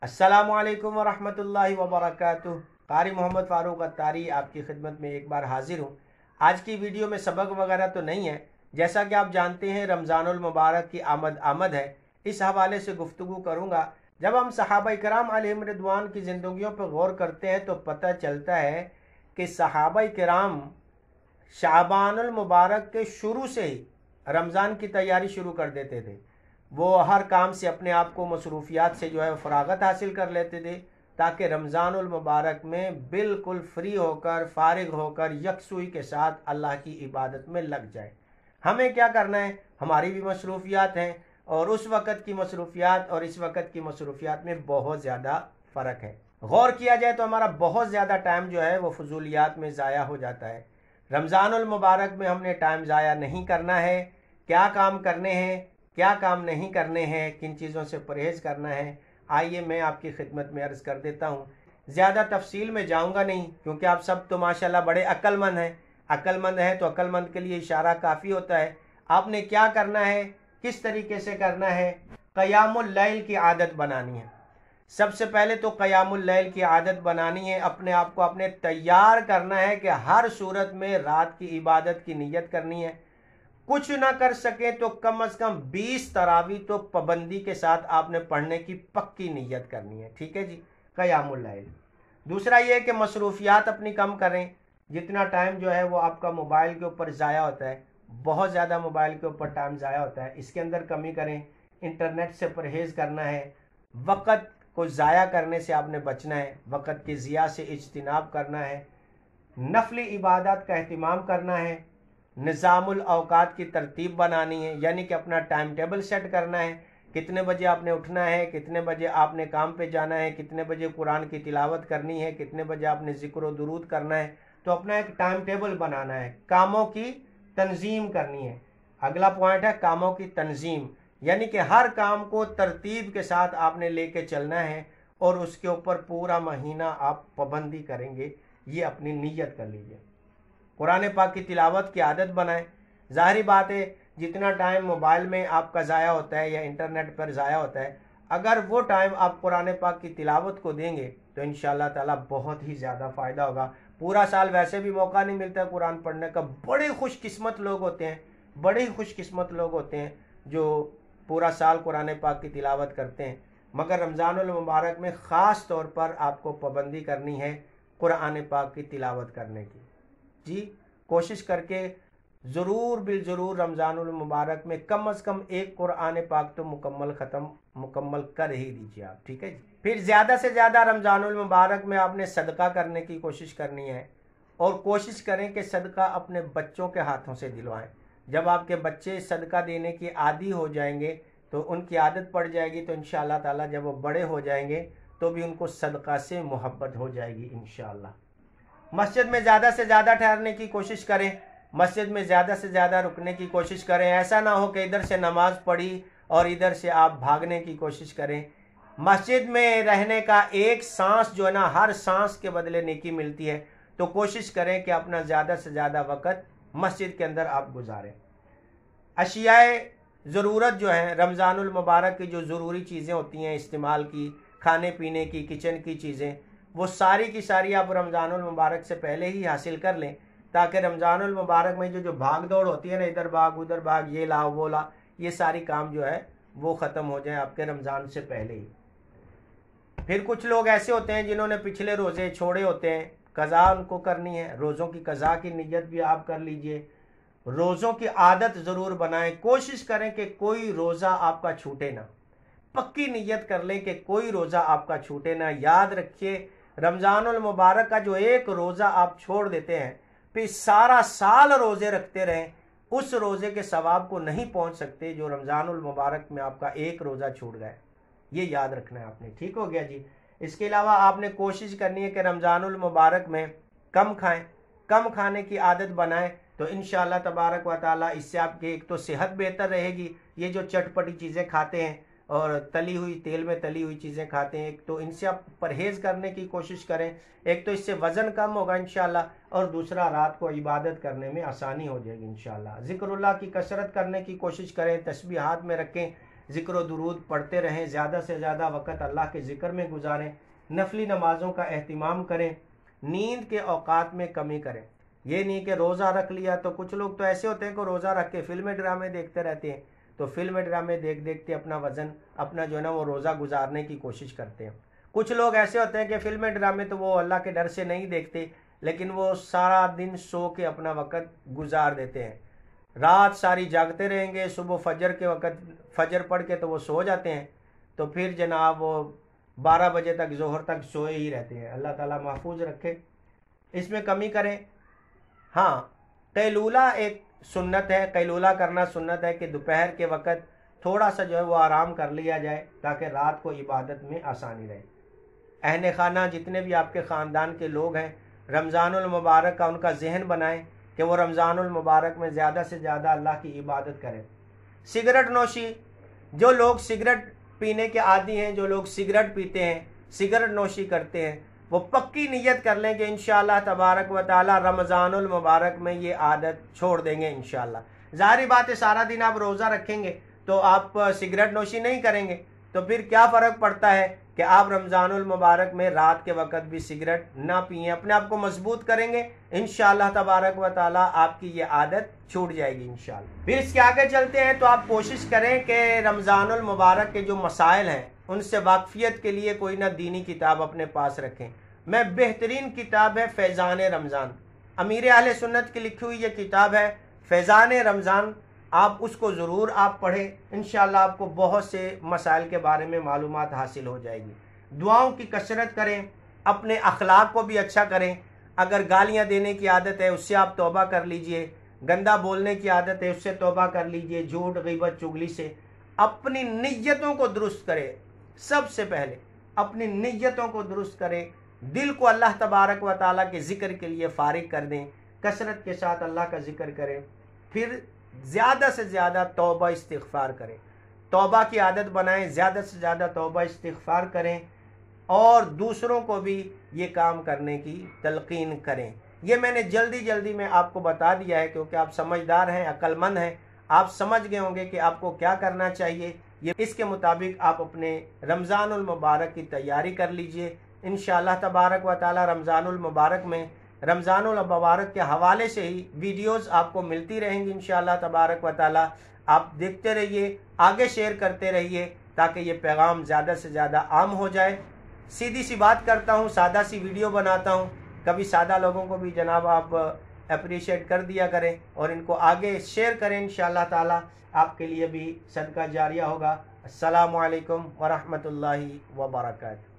अस्सलामुअलैकुम वरहमतुल्लाहि वबरकातुह। कारी मोहम्मद फ़ारूक अत्तारी आपकी खिदमत में एक बार हाजिर हूँ। आज की वीडियो में सबक वगैरह तो नहीं है, जैसा कि आप जानते हैं रमज़ानुल मुबारक की आमद है। इस हवाले से गुफ्तगू करूँगा। जब हम सहाबा किराम अलैहिम रिदवान की ज़िंदगियों पर गौर करते हैं तो पता चलता है कि सहाबा किराम शाबानुल मुबारक के शुरू से ही रमज़ान की तैयारी शुरू कर देते थे। वो हर काम से अपने आप को मसरूफियात से जो है फ़रागत हासिल कर लेते थे, ताकि रमज़ानुल मुबारक में बिल्कुल फ्री होकर फारिग होकर यकसुई के साथ अल्लाह की इबादत में लग जाए। हमें क्या करना है, हमारी भी मसरूफियात हैं और उस वक़्त की मसरूफियात और इस वक़्त की मसरूफियात में बहुत ज़्यादा फ़र्क है। गौर किया जाए तो हमारा बहुत ज़्यादा टाइम जो है वो फजूलियात में ज़ाया हो जाता है। रमज़ानुल मुबारक में हमने टाइम ज़ाया नहीं करना है। क्या काम करने हैं, क्या काम नहीं करने हैं, किन चीज़ों से परहेज़ करना है, आइए मैं आपकी खिदमत में अर्ज़ कर देता हूँ। ज़्यादा तफसील में जाऊँगा नहीं, क्योंकि आप सब तो माशाल्लाह बड़े अक्लमंद हैं। अक्लमंद हैं तो अक्लमंद के लिए इशारा काफ़ी होता है। आपने क्या करना है, किस तरीके से करना है, क़यामुल लैल की आदत बनानी है। सबसे पहले तो क़यामुल लैल की आदत बनानी है। अपने आप को अपने तैयार करना है कि हर सूरत में रात की इबादत की नीयत करनी है। कुछ ना कर सके तो कम से कम 20 तरावी तो पाबंदी के साथ आपने पढ़ने की पक्की नीयत करनी है। ठीक है जी, क़यामुल लैल। दूसरा ये है कि मसरूफियात अपनी कम करें। जितना टाइम जो है वो आपका मोबाइल के ऊपर ज़ाया होता है, बहुत ज़्यादा मोबाइल के ऊपर टाइम ज़ाया होता है, इसके अंदर कमी करें। इंटरनेट से परहेज़ करना है। वक़्त को ज़ाया करने से आपने बचना है, वक़्त की ज़िया से इज्तिनाब करना है। नफली इबादत का अहतमाम करना है। निज़ामुल औकात की तरतीब बनानी है, यानी कि अपना टाइम टेबल सेट करना है। कितने बजे आपने उठना है, कितने बजे आपने काम पे जाना है, कितने बजे कुरान की तिलावत करनी है, कितने बजे आपने ज़िक्र व दुरूद करना है। तो अपना एक टाइम टेबल बनाना है। कामों की तंजीम करनी है। अगला पॉइंट है कामों की तंजीम, यानी कि हर काम को तरतीब के साथ आपने लेके चलना है और उसके ऊपर पूरा महीना आप पाबंदी करेंगे। ये अपनी नीयत कर लीजिए। कुरान पाक की तिलावत की आदत बनाएं। ज़ाहिरी बात है, जितना टाइम मोबाइल में आपका ज़ाया होता है या इंटरनेट पर ज़ाया होता है, अगर वो टाइम आप कुरान पाक की तिलावत को देंगे तो इंशाअल्लाह ताला बहुत ही ज़्यादा फ़ायदा होगा। पूरा साल वैसे भी मौका नहीं मिलता कुरान पढ़ने का। बड़े खुशकिस्मत लोग होते हैं, बड़े ही खुशकिस्मत लोग होते हैं जो पूरा साल कुरान पाक की तिलावत करते हैं। मगर रमज़ानुल मुबारक में ख़ास तौर पर आपको पाबंदी करनी है कुरान पाक की तिलावत करने की। जी, कोशिश करके ज़रूर बिल ज़रूर रमज़ानुल मुबारक में कम से कम एक कुरान पाक तो मुकम्मल कर ही दीजिए आप। ठीक है जी। फिर ज़्यादा से ज़्यादा रमज़ानुल मुबारक में आपने सदका करने की कोशिश करनी है और कोशिश करें कि सदका अपने बच्चों के हाथों से दिलवाएं। जब आपके बच्चे सदका देने की आदी हो जाएंगे तो उनकी आदत पड़ जाएगी, तो इंशाअल्लाह ताला जब वो बड़े हो जाएंगे तो भी उनको सदका से मोहब्बत हो जाएगी इंशाअल्लाह। मस्जिद में ज़्यादा से ज़्यादा ठहरने की कोशिश करें। मस्जिद में ज़्यादा से ज़्यादा रुकने की कोशिश करें। ऐसा ना हो कि इधर से नमाज पढ़ी और इधर से आप भागने की कोशिश करें। मस्जिद में रहने का एक सांस जो है ना, हर सांस के बदले नेकी मिलती है। तो कोशिश करें कि अपना ज़्यादा से ज़्यादा वक़्त मस्जिद के अंदर आप गुजारें। अशियाए ज़रूरत जो है, रमज़ानुल मुबारक की जो ज़रूरी चीज़ें होती हैं इस्तेमाल की, खाने पीने की, किचन की चीज़ें, वो सारी की सारी आप रमज़ानुल मुबारक से पहले ही हासिल कर लें, ताकि रमज़ानुल मुबारक में जो भाग दौड़ होती है ना, इधर भाग उधर भाग, ये लाओ वो ला, ये सारी काम जो है वो ख़त्म हो जाए आपके रमज़ान से पहले ही। फिर कुछ लोग ऐसे होते हैं जिन्होंने पिछले रोज़े छोड़े होते हैं, कज़ा उनको करनी है। रोज़ों की कज़ा की नीयत भी आप कर लीजिए। रोज़ों की आदत ज़रूर बनाएं। कोशिश करें कि कोई रोज़ा आपका छूटे ना। पक्की नीयत कर लें कि कोई रोज़ा आपका छूटे ना। याद रखिए, रमज़ानुल मुबारक का जो एक रोज़ा आप छोड़ देते हैं, फिर सारा साल रोज़े रखते रहें, उस रोज़े के सवाब को नहीं पहुंच सकते जो रमज़ानुल मुबारक में आपका एक रोज़ा छूट गया। ये याद रखना है आपने। ठीक हो गया जी। इसके अलावा आपने कोशिश करनी है कि रमज़ानुल मुबारक में कम खाएं, कम खाने की आदत बनाएं, तो इंशाअल्लाह तबारक व तआला इससे आपकी एक तो सेहत बेहतर रहेगी। ये जो चटपटी चीज़ें खाते हैं और तली हुई, तेल में तली हुई चीज़ें खाते हैं, एक तो इनसे आप परहेज़ करने की कोशिश करें। एक तो इससे वज़न कम होगा इंशाअल्लाह, और दूसरा रात को इबादत करने में आसानी हो जाएगी इंशाअल्लाह। ज़िक्रुल्लाह की कसरत करने की कोशिश करें, तस्बीहात में रखें। ज़िक्र व दुरूद पढ़ते रहें, ज़्यादा से ज़्यादा वक़्त अल्लाह के ज़िक्र में गुजारें, नफली नमाज़ों का अहतमाम करें, नींद के औकात में कमी करें। ये नहीं कि रोज़ा रख लिया, तो कुछ लोग तो ऐसे होते हैं कि रोज़ा रख के फिल्में ड्रामे देखते रहते हैं, तो फिल्में ड्रामे देख देख के अपना वज़न अपना जो है ना वो रोज़ा गुजारने की कोशिश करते हैं। कुछ लोग ऐसे होते हैं कि फिल्में ड्रामे तो वो अल्लाह के डर से नहीं देखते, लेकिन वो सारा दिन सो के अपना वक़्त गुजार देते हैं, रात सारी जागते रहेंगे, सुबह फजर के वक़्त फजर पढ़ के तो वो सो जाते हैं, तो फिर जनाब वो 12 बजे तक ज़ोहर तक सोए ही रहते हैं। अल्लाह ताला महफूज रखे, इसमें कमी करें। हाँ, कैलूला एक सुन्नत है, कैलूला करना सुन्नत है कि दोपहर के वक़्त थोड़ा सा जो है वो आराम कर लिया जाए ताकि रात को इबादत में आसानी रहे। अहले खाना जितने भी आपके ख़ानदान के लोग हैं, रमज़ानुल मुबारक का उनका जहन बनाएं कि वो रमज़ानुल मुबारक में ज़्यादा से ज़्यादा अल्लाह की इबादत करें। सिगरेट नोशी, जो लोग सिगरेट पीने के आदी हैं, जो लोग सिगरेट पीते हैं, सिगरेट नोशी करते हैं, वो पक्की नीयत कर लें कि इंशाअल्लाह तबारक व ताला रमज़ानुल मुबारक में ये आदत छोड़ देंगे इंशाअल्लाह। ज़ाहिर बात है सारा दिन आप रोज़ा रखेंगे तो आप सिगरेट नोशी नहीं करेंगे, तो फिर क्या फ़र्क पड़ता है कि आप रमज़ानुल मुबारक में रात के वक़्त भी सिगरेट ना पिए, अपने आप को मजबूत करेंगे इंशाअल्लाह तबारक व ताला आपकी ये आदत छूट जाएगी इंशाअल्लाह। फिर इसके आगे चलते हैं तो आप कोशिश करें कि रमज़ानुल मुबारक के जो मसाइल हैं उनसे वाकफियत के लिए कोई ना दीनी किताब अपने पास रखें। मैं बेहतरीन किताब है फैज़ान रमज़ान, अमीर अहले सुन्नत की लिखी हुई ये किताब है फैज़ान रमज़ान, आप उसको ज़रूर आप पढ़ें, इंशाअल्लाह आपको बहुत से मसाइल के बारे में मालूमात हासिल हो जाएगी। दुआओं की कसरत करें, अपने अखलाक को भी अच्छा करें। अगर गालियां देने की आदत है उससे आप तौबा कर लीजिए, गंदा बोलने की आदत है उससे तौबा कर लीजिए, झूठ ग़ीबत चुगली से अपनी नियतों को दुरुस्त करें। सबसे पहले अपनी नियतों को दुरुस्त करें, दिल को अल्लाह तबारक व ताला के ज़िक्र के लिए फारिग कर दें, कसरत के साथ अल्लाह का ज़िक्र करें, फिर ज़्यादा से ज़्यादा तौबा इस्तिग़फ़ार करें, तौबा की आदत बनाएं, ज़्यादा से ज़्यादा तौबा इस्तिग़फ़ार करें और दूसरों को भी ये काम करने की तलक़ीन करें। ये मैंने जल्दी जल्दी में आपको बता दिया है क्योंकि आप समझदार हैं, अक्लमंद हैं, आप समझ गए होंगे कि आपको क्या करना चाहिए। ये इसके मुताबिक आप अपने रमज़ानुल मुबारक की तैयारी कर लीजिए। इंशाअल्लाह तबारक व ताला रमज़ानुल मुबारक में रमज़ानुल मुबारक के हवाले से ही वीडियोस आपको मिलती रहेंगी इंशाअल्लाह तबारक व ताला। आप देखते रहिए, आगे शेयर करते रहिए ताकि ये पैगाम ज़्यादा से ज़्यादा आम हो जाए। सीधी सी बात करता हूँ, सादा सी वीडियो बनाता हूँ, कभी सादा लोगों को भी जनाब आप अप्रिशिएट कर दिया करें और इनको आगे शेयर करें, इंशाअल्लाह ताला आपके लिए भी सदका जारिया होगा। अस्सलामु अलैकुम व रहमतुल्लाहि व बरकातहू।